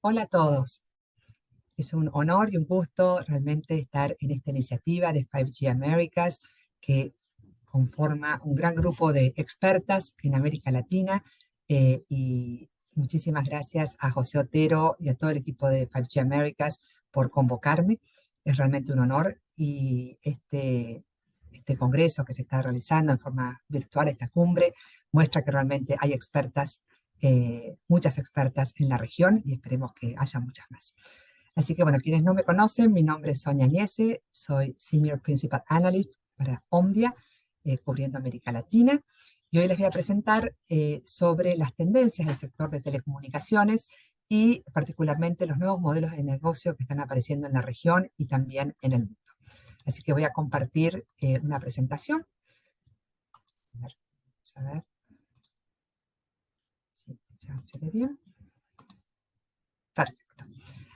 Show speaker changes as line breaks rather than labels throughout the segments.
Hola a todos. Es un honor y un gusto realmente estar en esta iniciativa de 5G Americas que conforma un gran grupo de expertas en América Latina y muchísimas gracias a José Otero y a todo el equipo de 5G Americas por convocarme. Es realmente un honor y este congreso que se está realizando en forma virtual, esta cumbre, muestra que realmente hay expertas, muchas expertas en la región y esperemos que haya muchas más. Así que bueno, quienes no me conocen, mi nombre es Sonia Agnese, soy Senior Principal Analyst para Omdia, cubriendo América Latina. Y hoy les voy a presentar sobre las tendencias del sector de telecomunicaciones y particularmente los nuevos modelos de negocio que están apareciendo en la región y también en el mundo. Así que voy a compartir una presentación. Vamos a ver si ya se ve bien. Perfecto.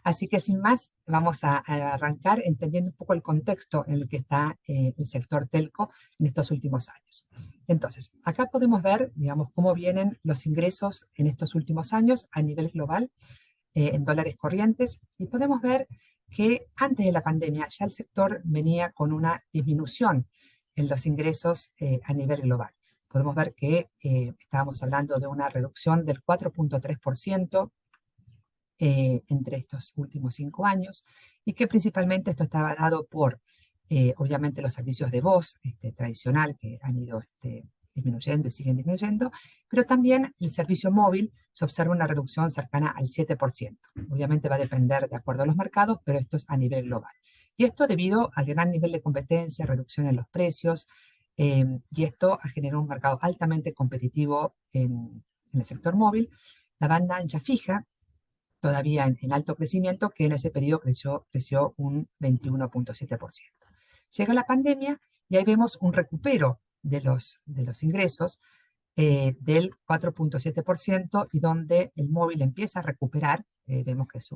Así que sin más, vamos a arrancar entendiendo un poco el contexto en el que está el sector telco en estos últimos años. Entonces, acá podemos ver, digamos, cómo vienen los ingresos en estos últimos años a nivel global, en dólares corrientes, y podemos ver que antes de la pandemia ya el sector venía con una disminución en los ingresos a nivel global. Podemos ver que estábamos hablando de una reducción del 4,3% entre estos últimos 5 años, y que principalmente esto estaba dado por, obviamente, los servicios de voz tradicional que han ido disminuyendo y siguen disminuyendo, pero también el servicio móvil se observa una reducción cercana al 7%. Obviamente va a depender de acuerdo a los mercados, pero esto es a nivel global. Y esto debido al gran nivel de competencia, reducción en los precios, y esto ha generado un mercado altamente competitivo en el sector móvil. La banda ancha fija todavía en alto crecimiento, que en ese periodo creció un 21,7%. Llega la pandemia y ahí vemos un recupero de los ingresos del 4,7% y donde el móvil empieza a recuperar, vemos que es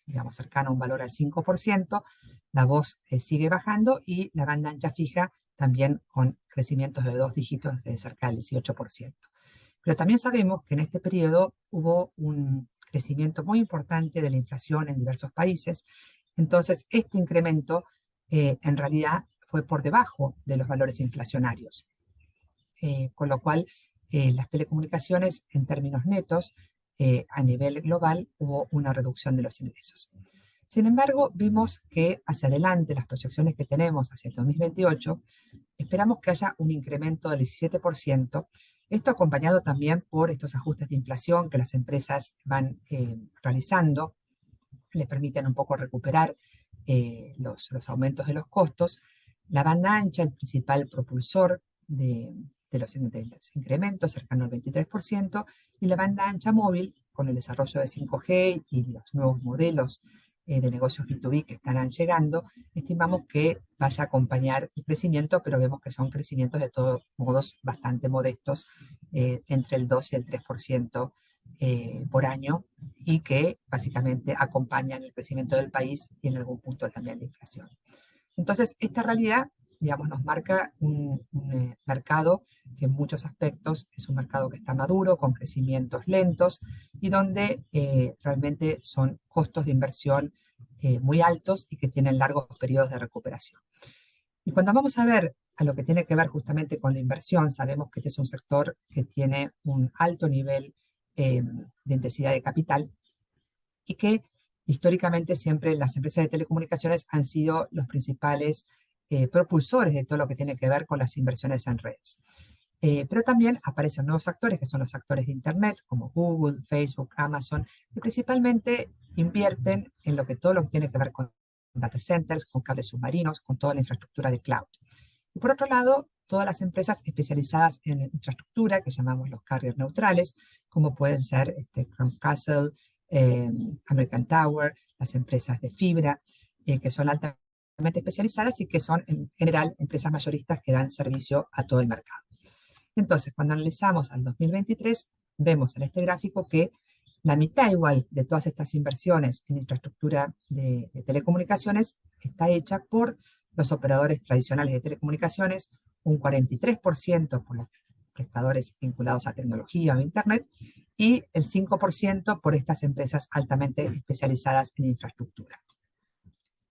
digamos, cercano a un valor al 5%, la voz sigue bajando y la banda ancha fija también con crecimientos de 2 dígitos de cerca del 18%. Pero también sabemos que en este periodo hubo un crecimiento muy importante de la inflación en diversos países. Entonces, este incremento en realidad fue por debajo de los valores inflacionarios, con lo cual las telecomunicaciones en términos netos a nivel global hubo una reducción de los ingresos. Sin embargo, vimos que hacia adelante, las proyecciones que tenemos hacia el 2028, esperamos que haya un incremento del 17%, esto acompañado también por estos ajustes de inflación que las empresas van realizando, les permiten un poco recuperar los aumentos de los costos. La banda ancha, el principal propulsor de los incrementos, cercano al 23%, y la banda ancha móvil, con el desarrollo de 5G y los nuevos modelos de negocios B2B que estarán llegando, estimamos que vaya a acompañar el crecimiento, pero vemos que son crecimientos de todos modos bastante modestos, entre el 2 y el 3% por año, y que básicamente acompañan el crecimiento del país y en algún punto también la inflación. Entonces, esta realidad, digamos, nos marca un mercado que en muchos aspectos es un mercado que está maduro, con crecimientos lentos y donde realmente son costos de inversión muy altos y que tienen largos periodos de recuperación. Y cuando vamos a ver a lo que tiene que ver justamente con la inversión, sabemos que este es un sector que tiene un alto nivel de intensidad de capital y que históricamente siempre las empresas de telecomunicaciones han sido los principales propulsores de todo lo que tiene que ver con las inversiones en redes. Pero también aparecen nuevos actores, que son los actores de Internet, como Google, Facebook, Amazon, que principalmente invierten en todo lo que tiene que ver con data centers, con cables submarinos, con toda la infraestructura de cloud. Y por otro lado, todas las empresas especializadas en infraestructura, que llamamos los carriers neutrales, como pueden ser Crown Castle, eh, American Tower, las empresas de fibra, que son altamente especializadas y que son en general empresas mayoristas que dan servicio a todo el mercado. Entonces, cuando analizamos al 2023, vemos en este gráfico que la mitad igual de todas estas inversiones en infraestructura de telecomunicaciones está hecha por los operadores tradicionales de telecomunicaciones, un 43% por los prestadores vinculados a tecnología o Internet, y el 5% por estas empresas altamente especializadas en infraestructura.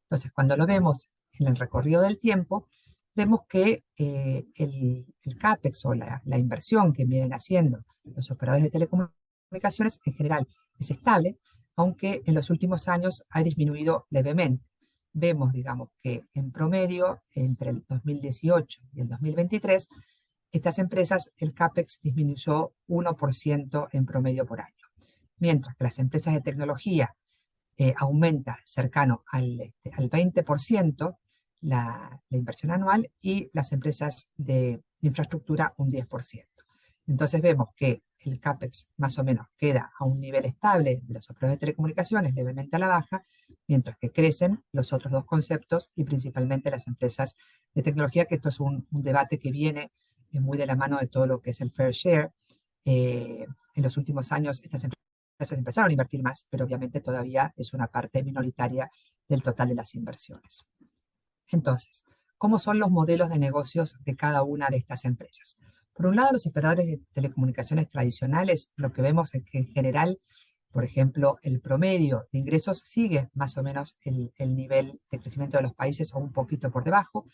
Entonces, cuando lo vemos en el recorrido del tiempo, vemos que el CAPEX o la inversión que vienen haciendo los operadores de telecomunicaciones en general es estable, aunque en los últimos años ha disminuido levemente. Vemos, digamos, que en promedio, entre el 2018 y el 2023, estas empresas, el CAPEX disminuyó 1% en promedio por año, mientras que las empresas de tecnología aumenta cercano al 20% la inversión anual, y las empresas de infraestructura un 10%. Entonces vemos que el CAPEX más o menos queda a un nivel estable de los operadores de telecomunicaciones, levemente a la baja, mientras que crecen los otros dos conceptos y principalmente las empresas de tecnología, que esto es un debate que viene muy de la mano de todo lo que es el fair share. En los últimos años estas empresas empezaron a invertir más, pero obviamente todavía es una parte minoritaria del total de las inversiones. Entonces, ¿cómo son los modelos de negocios de cada una de estas empresas? Por un lado, los operadores de telecomunicaciones tradicionales, lo que vemos es que en general, por ejemplo, el promedio de ingresos sigue más o menos el nivel de crecimiento de los países o un poquito por debajo.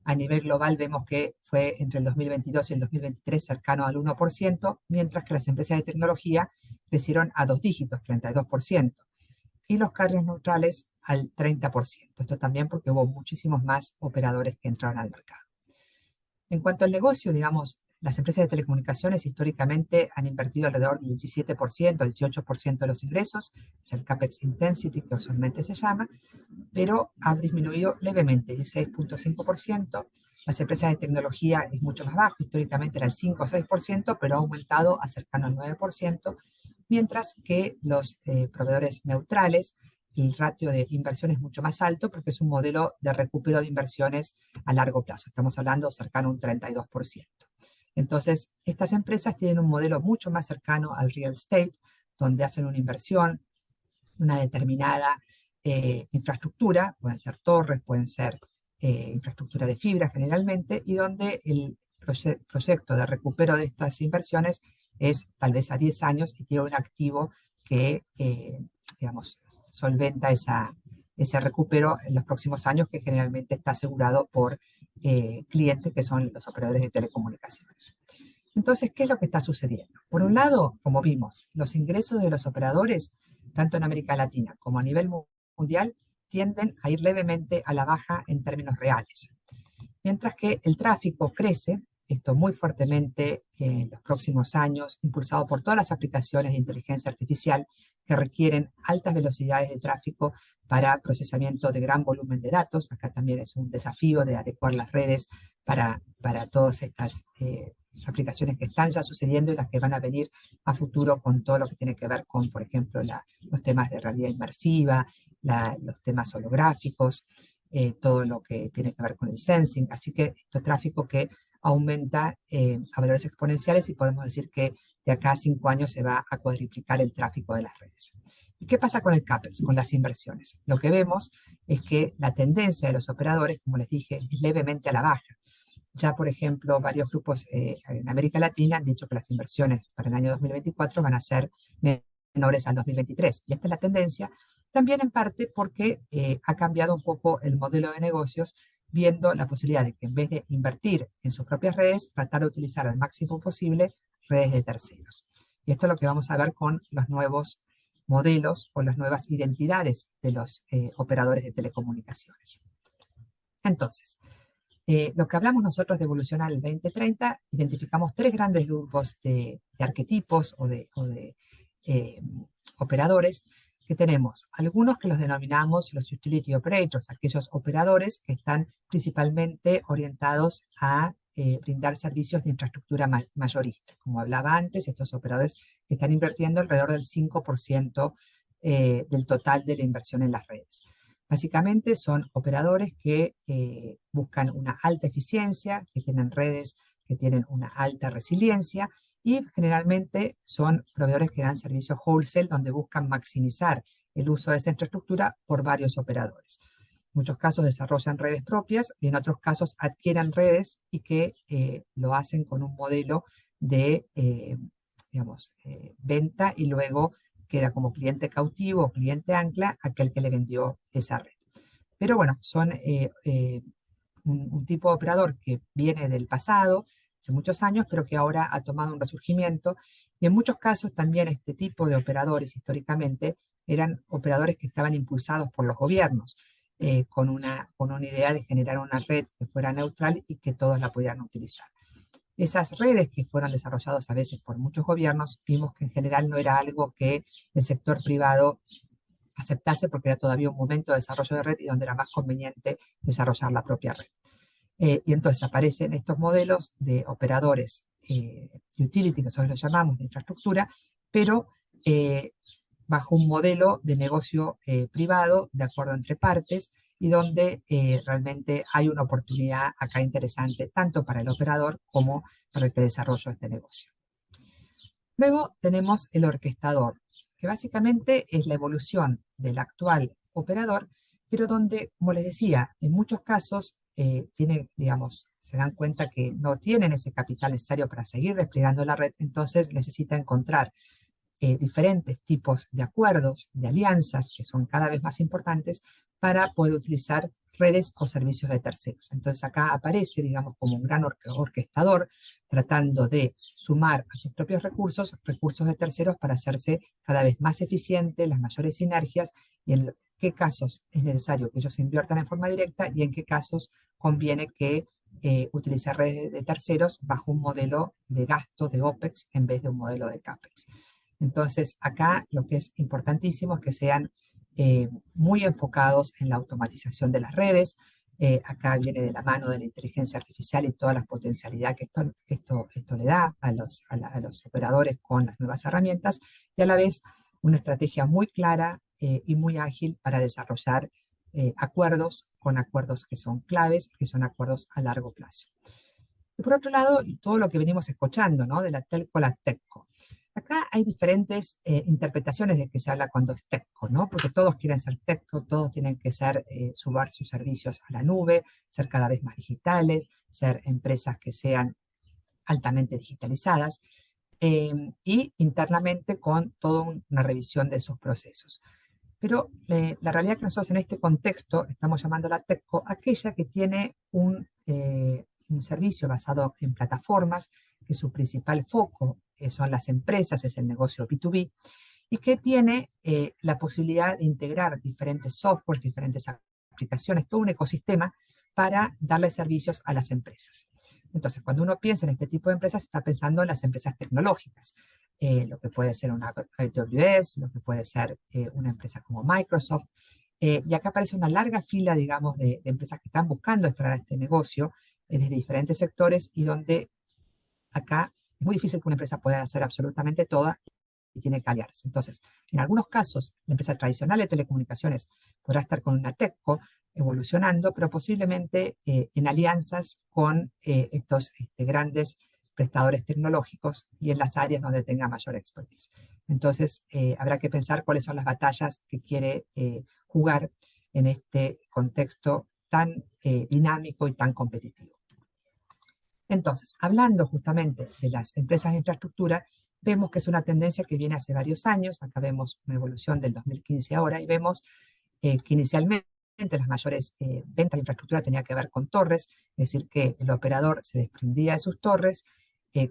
A nivel global vemos que fue entre el 2022 y el 2023 cercano al 1%, mientras que las empresas de tecnología crecieron a 2 dígitos, 32%, y los carriers neutrales al 30%. Esto también porque hubo muchísimos más operadores que entraron al mercado. En cuanto al negocio, digamos, las empresas de telecomunicaciones históricamente han invertido alrededor del 17%, 18% de los ingresos, es el CAPEX Intensity que usualmente se llama, pero ha disminuido levemente, 16.5%. Las empresas de tecnología es mucho más bajo, históricamente era el 5 o 6%, pero ha aumentado a cercano al 9%, mientras que los proveedores neutrales, el ratio de inversión es mucho más alto porque es un modelo de recupero de inversiones a largo plazo. Estamos hablando cercano a un 32%. Entonces, estas empresas tienen un modelo mucho más cercano al real estate, donde hacen una inversión, una determinada infraestructura, pueden ser torres, pueden ser infraestructura de fibra generalmente, y donde el proyecto de recupero de estas inversiones es tal vez a 10 años y tiene un activo que, digamos, solventa ese recupero en los próximos años, que generalmente está asegurado por clientes que son los operadores de telecomunicaciones. Entonces, ¿qué es lo que está sucediendo? Por un lado, como vimos, los ingresos de los operadores, tanto en América Latina como a nivel mundial, tienden a ir levemente a la baja en términos reales. Mientras que el tráfico crece, esto muy fuertemente en los próximos años, impulsado por todas las aplicaciones de inteligencia artificial que requieren altas velocidades de tráfico para procesamiento de gran volumen de datos. Acá también es un desafío de adecuar las redes para todas estas aplicaciones que están ya sucediendo y las que van a venir a futuro, con todo lo que tiene que ver con, por ejemplo, los temas de realidad inmersiva, los temas holográficos, todo lo que tiene que ver con el sensing. Así que esto es tráfico que aumenta a valores exponenciales, y podemos decir que de acá a 5 años se va a cuadriplicar el tráfico de las redes. ¿Y qué pasa con el CAPEX, con las inversiones? Lo que vemos es que la tendencia de los operadores, como les dije, es levemente a la baja. Ya, por ejemplo, varios grupos en América Latina han dicho que las inversiones para el año 2024 van a ser menores al 2023. Y esta es la tendencia, también en parte porque ha cambiado un poco el modelo de negocios, viendo la posibilidad de que en vez de invertir en sus propias redes, tratar de utilizar al máximo posible redes de terceros. Y esto es lo que vamos a ver con los nuevos modelos o las nuevas identidades de los operadores de telecomunicaciones. Entonces, lo que hablamos nosotros de evolución al 2030, identificamos 3 grandes grupos de arquetipos o de operadores que tenemos. Algunos que los denominamos los utility operators, aquellos operadores que están principalmente orientados a brindar servicios de infraestructura mayorista. Como hablaba antes, estos operadores que están invirtiendo alrededor del 5% del total de la inversión en las redes. Básicamente son operadores que buscan una alta eficiencia, que tienen redes que tienen una alta resiliencia, y generalmente son proveedores que dan servicios wholesale, donde buscan maximizar el uso de esa infraestructura por varios operadores. En muchos casos desarrollan redes propias y en otros casos adquieren redes y que lo hacen con un modelo de, venta y luego queda como cliente cautivo o cliente ancla aquel que le vendió esa red. Pero bueno, son un tipo de operador que viene del pasado, hace muchos años, pero que ahora ha tomado un resurgimiento. Y en muchos casos también este tipo de operadores históricamente eran operadores que estaban impulsados por los gobiernos, con una idea de generar una red que fuera neutral y que todos la pudieran utilizar. Esas redes que fueron desarrolladas a veces por muchos gobiernos, vimos que en general no era algo que el sector privado aceptase porque era todavía un momento de desarrollo de red y donde era más conveniente desarrollar la propia red. Y entonces aparecen estos modelos de operadores utility, que nosotros los llamamos de infraestructura, pero bajo un modelo de negocio privado, de acuerdo entre partes, y donde realmente hay una oportunidad acá interesante, tanto para el operador como para el que desarrolla este negocio. Luego tenemos el orquestador, que básicamente es la evolución del actual operador, pero donde, como les decía, en muchos casos se dan cuenta que no tienen ese capital necesario para seguir desplegando la red, entonces necesita encontrar diferentes tipos de acuerdos, de alianzas, que son cada vez más importantes, para poder utilizar redes o servicios de terceros. Entonces acá aparece, digamos, como un gran orquestador, tratando de sumar a sus propios recursos de terceros para hacerse cada vez más eficiente, las mayores sinergias, y en qué casos es necesario que ellos inviertan en forma directa y en qué casos conviene que utilizar redes de terceros bajo un modelo de gasto de OPEX en vez de un modelo de CAPEX. Entonces, acá lo que es importantísimo es que sean muy enfocados en la automatización de las redes. Acá viene de la mano de la inteligencia artificial y toda la potencialidad que esto le da a los operadores con las nuevas herramientas, y a la vez una estrategia muy clara y muy ágil para desarrollar acuerdos que son claves, que son acuerdos a largo plazo. Y por otro lado, todo lo que venimos escuchando, ¿no? De la telco a la techco. Acá hay diferentes interpretaciones de qué se habla cuando es techco, ¿no? Porque todos quieren ser techco, todos tienen que subir sus servicios a la nube, ser cada vez más digitales, ser empresas que sean altamente digitalizadas y internamente con toda una revisión de sus procesos. Pero la realidad que nosotros en este contexto estamos llamando la techco aquella que tiene un servicio basado en plataformas, que su principal foco son las empresas, es el negocio B2B, y que tiene la posibilidad de integrar diferentes softwares, diferentes aplicaciones, todo un ecosistema para darle servicios a las empresas. Entonces, cuando uno piensa en este tipo de empresas, está pensando en las empresas tecnológicas, lo que puede ser una AWS, lo que puede ser una empresa como Microsoft. Y acá aparece una larga fila, digamos, de empresas que están buscando explorar este negocio desde diferentes sectores y donde acá es muy difícil que una empresa pueda hacer absolutamente toda y tiene que aliarse. Entonces, en algunos casos, la empresa tradicional de telecomunicaciones podrá estar con una techco evolucionando, pero posiblemente en alianzas con estos grandes prestadores tecnológicos y en las áreas donde tenga mayor expertise. Entonces, habrá que pensar cuáles son las batallas que quiere jugar en este contexto tan dinámico y tan competitivo. Entonces, hablando justamente de las empresas de infraestructura, vemos que es una tendencia que viene hace varios años. Acá vemos una evolución del 2015 ahora y vemos que inicialmente las mayores ventas de infraestructura tenían que ver con torres, es decir, que el operador se desprendía de sus torres,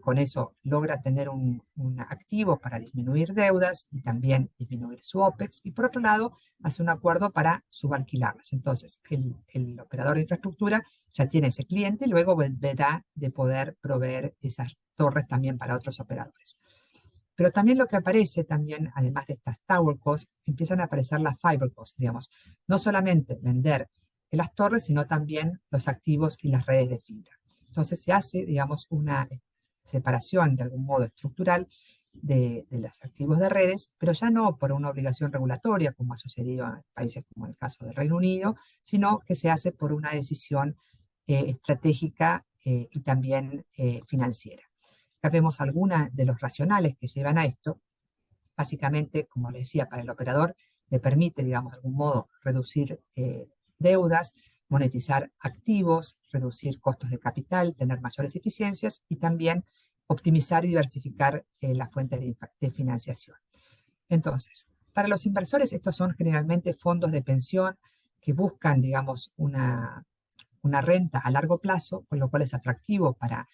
con eso logra tener un activo para disminuir deudas y también disminuir su OPEX, y por otro lado hace un acuerdo para subalquilarlas. Entonces, el operador de infraestructura ya tiene ese cliente y luego verá de poder proveer esas torres también para otros operadores. Pero también lo que aparece también, además de estas tower costs, empiezan a aparecer las fiber costs, digamos. No solamente vender las torres, sino también los activos y las redes de fibra. Entonces se hace, digamos, una separación de algún modo estructural de los activos de redes, pero ya no por una obligación regulatoria, como ha sucedido en países como el caso del Reino Unido, sino que se hace por una decisión estratégica y también financiera. Acá vemos algunos de los racionales que llevan a esto. Básicamente, como les decía, para el operador le permite, digamos, de algún modo reducir deudas, monetizar activos, reducir costos de capital, tener mayores eficiencias y también optimizar y diversificar las fuentes de financiación. Entonces, para los inversores, estos son generalmente fondos de pensión que buscan, digamos, una renta a largo plazo, con lo cual es atractivo para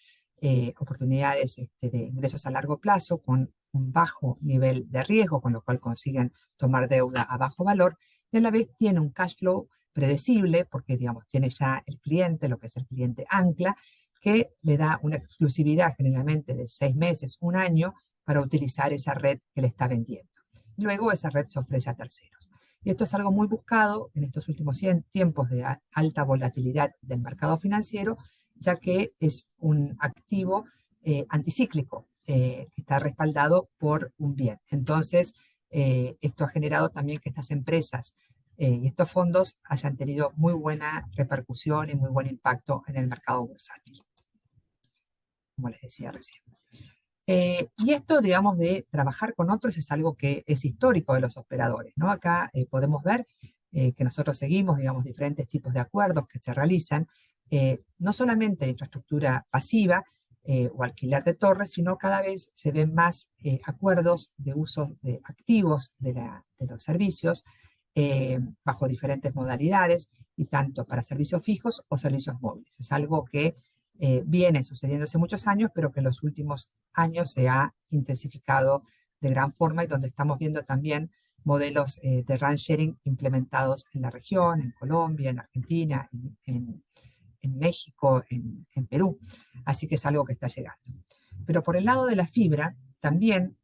oportunidades de ingresos a largo plazo con un bajo nivel de riesgo, con lo cual consiguen tomar deuda a bajo valor, y a la vez tiene un cash flow predecible, porque, digamos, tiene ya el cliente, lo que es el cliente ancla, que le da una exclusividad generalmente de 6 meses, un año, para utilizar esa red que le está vendiendo. Luego esa red se ofrece a terceros. Y esto es algo muy buscado en estos últimos tiempos de alta volatilidad del mercado financiero, ya que es un activo anticíclico que está respaldado por un bien. Entonces, esto ha generado también que estas empresas y estos fondos hayan tenido muy buena repercusión y muy buen impacto en el mercado bursátil, como les decía recién. Y esto, digamos, de trabajar con otros es algo que es histórico de los operadores, ¿no? Acá podemos ver que nosotros seguimos, digamos, diferentes tipos de acuerdos que se realizan, no solamente de infraestructura pasiva o alquiler de torres, sino cada vez se ven más acuerdos de uso de activos de los servicios bajo diferentes modalidades y tanto para servicios fijos o servicios móviles. Es algo que viene sucediendo hace muchos años, pero que en los últimos años se ha intensificado de gran forma y donde estamos viendo también modelos de RAN sharing implementados en la región, en Colombia, en Argentina, en México, en Perú. Así que es algo que está llegando. Pero por el lado de la fibra, también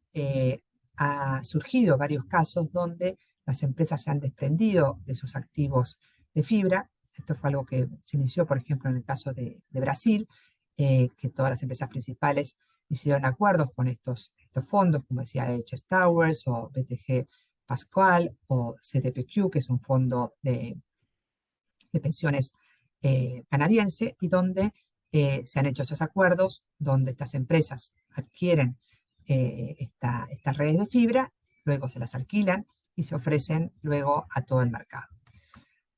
ha surgido varios casos donde las empresas se han desprendido de sus activos de fibra. Esto fue algo que se inició, por ejemplo, en el caso de Brasil, que todas las empresas principales hicieron acuerdos con estos fondos, como decía HS Towers o BTG Pactual o CDPQ, que es un fondo de pensiones canadiense, y donde se han hecho estos acuerdos, donde estas empresas adquieren estas redes de fibra, luego se las alquilan y se ofrecen luego a todo el mercado.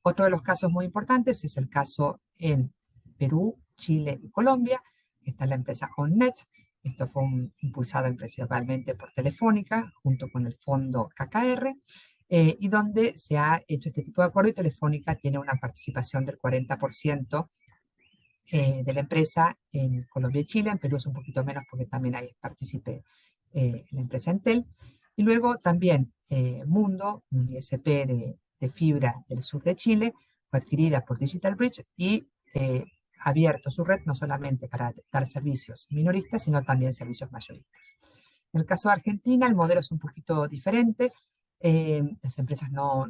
Otro de los casos muy importantes es el caso en Perú, Chile y Colombia. Está la empresa OnNet. Esto fue impulsado principalmente por Telefónica, junto con el fondo KKR, y donde se ha hecho este tipo de acuerdo y Telefónica tiene una participación del 40% de la empresa en Colombia y Chile. En Perú es un poquito menos porque también hay partícipe la empresa Entel. Y luego también Mundo, un ISP de fibra del sur de Chile, fue adquirida por Digital Bridge y ha abierto su red no solamente para dar servicios minoristas, sino también servicios mayoristas. En el caso de Argentina, el modelo es un poquito diferente. Las empresas no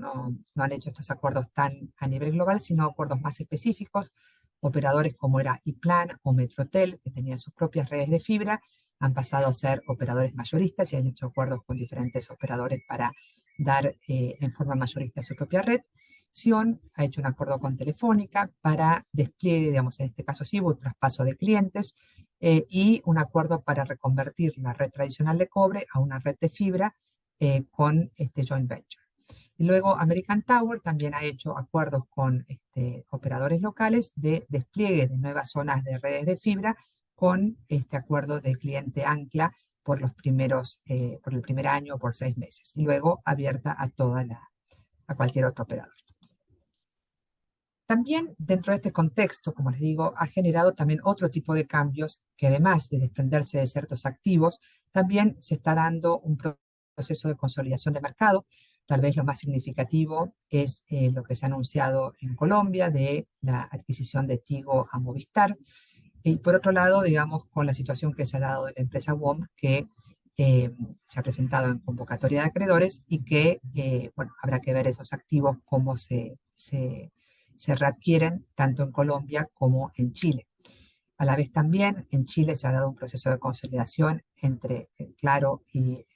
han hecho estos acuerdos tan a nivel global, sino acuerdos más específicos. Operadores como era iPlan o Metrotel, que tenían sus propias redes de fibra, han pasado a ser operadores mayoristas y han hecho acuerdos con diferentes operadores para dar en forma mayorista su propia red. Sion ha hecho un acuerdo con Telefónica para despliegue, digamos, en este caso sí, un traspaso de clientes y un acuerdo para reconvertir la red tradicional de cobre a una red de fibra con este joint venture. Y luego American Tower también ha hecho acuerdos con operadores locales de despliegue de nuevas zonas de redes de fibra con este acuerdo de cliente ancla por el primer año o por 6 meses. Y luego abierta a cualquier otro operador. También dentro de este contexto, como les digo, ha generado también otro tipo de cambios que además de desprenderse de ciertos activos, también se está dando un proceso de consolidación de mercado. Tal vez lo más significativo es lo que se ha anunciado en Colombia de la adquisición de Tigo a Movistar. Y por otro lado, digamos, con la situación que se ha dado de la empresa WOM, que se ha presentado en convocatoria de acreedores y que, bueno, habrá que ver esos activos cómo se readquieren tanto en Colombia como en Chile. A la vez también en Chile se ha dado un proceso de consolidación entre Claro y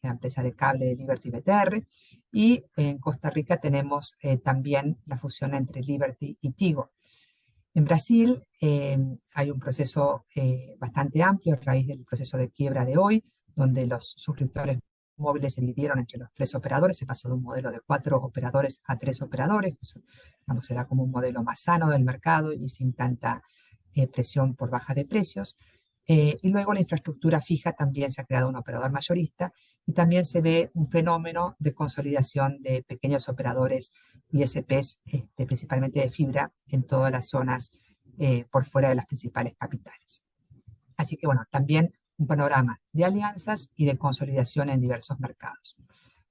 la empresa de cable de Liberty BTR, y en Costa Rica tenemos también la fusión entre Liberty y Tigo. En Brasil hay un proceso bastante amplio a raíz del proceso de quiebra de Oi, donde los suscriptores móviles se dividieron entre los 3 operadores, se pasó de un modelo de 4 operadores a 3 operadores, eso, vamos, se da como un modelo más sano del mercado y sin tanta presión por baja de precios. Y luego la infraestructura fija también se ha creado un operador mayorista y también se ve un fenómeno de consolidación de pequeños operadores ISPs, principalmente de fibra, en todas las zonas por fuera de las principales capitales. Así que bueno, también un panorama de alianzas y de consolidación en diversos mercados.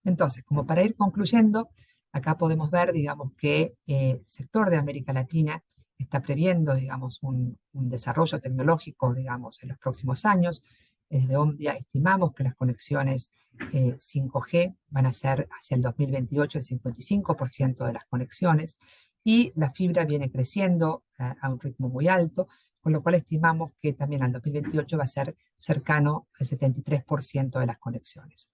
Entonces, como para ir concluyendo, acá podemos ver, digamos, que el sector de América Latina está previendo, digamos, un desarrollo tecnológico, digamos, en los próximos años. Desde Omdia estimamos que las conexiones 5G van a ser hacia el 2028 el 55% de las conexiones y la fibra viene creciendo a un ritmo muy alto, con lo cual estimamos que también al 2028 va a ser cercano al 73% de las conexiones.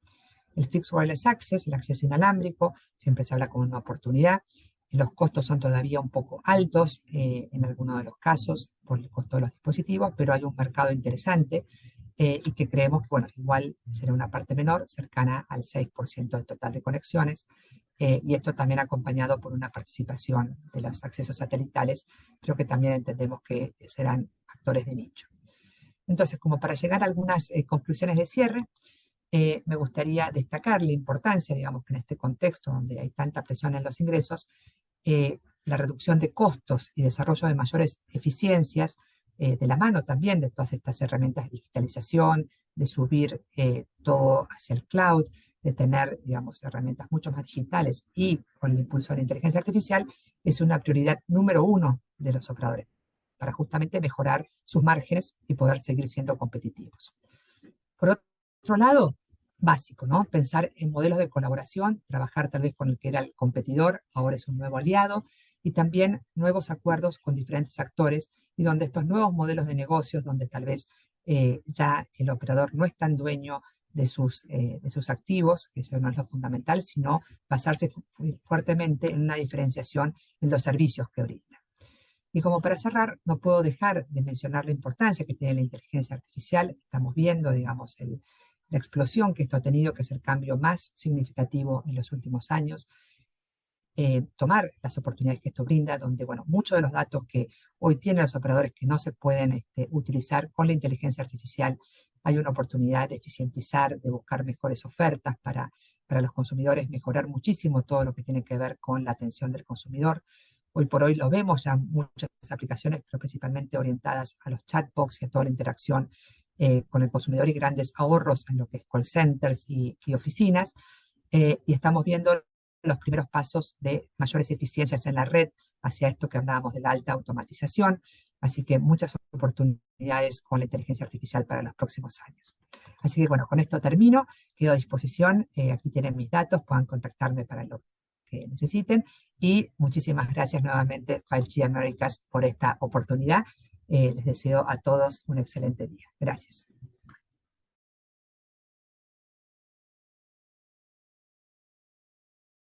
El Fixed Wireless Access, el acceso inalámbrico, siempre se habla como una oportunidad. Los costos son todavía un poco altos en algunos de los casos por el costo de los dispositivos, pero hay un mercado interesante y que creemos que, bueno, igual será una parte menor, cercana al 6% del total de conexiones, y esto también acompañado por una participación de los accesos satelitales, creo que también entendemos que serán actores de nicho. Entonces, como para llegar a algunas conclusiones de cierre, me gustaría destacar la importancia, digamos, que en este contexto donde hay tanta presión en los ingresos, la reducción de costos y desarrollo de mayores eficiencias, de la mano también de todas estas herramientas de digitalización, de subir todo hacia el cloud, de tener, digamos, herramientas mucho más digitales y con el impulso de la inteligencia artificial, es una prioridad número uno de los operadores para justamente mejorar sus márgenes y poder seguir siendo competitivos. Por otro lado, básico, ¿no? Pensar en modelos de colaboración, trabajar tal vez con el que era el competidor, ahora es un nuevo aliado, y también nuevos acuerdos con diferentes actores, y donde estos nuevos modelos de negocios, donde tal vez ya el operador no es tan dueño de sus activos, que eso no es lo fundamental, sino basarse fuertemente en una diferenciación en los servicios que brinda. Y como para cerrar, no puedo dejar de mencionar la importancia que tiene la inteligencia artificial. Estamos viendo, digamos, la explosión que esto ha tenido, que es el cambio más significativo en los últimos años. Tomar las oportunidades que esto brinda, donde, bueno, muchos de los datos que hoy tienen los operadores que no se pueden utilizar con la inteligencia artificial, hay una oportunidad de eficientizar, de buscar mejores ofertas para los consumidores, mejorar muchísimo todo lo que tiene que ver con la atención del consumidor. Hoy por hoy lo vemos ya muchas aplicaciones, pero principalmente orientadas a los chatbots y a toda la interacción con el consumidor y grandes ahorros en lo que es call centers y oficinas. Y estamos viendo los primeros pasos de mayores eficiencias en la red hacia esto que hablábamos de la alta automatización. Así que muchas oportunidades con la inteligencia artificial para los próximos años. Así que bueno, con esto termino. Quedo a disposición. Aquí tienen mis datos. Puedan contactarme para lo que necesiten. Y muchísimas gracias nuevamente 5G Americas por esta oportunidad. Les deseo a todos un excelente día. Gracias.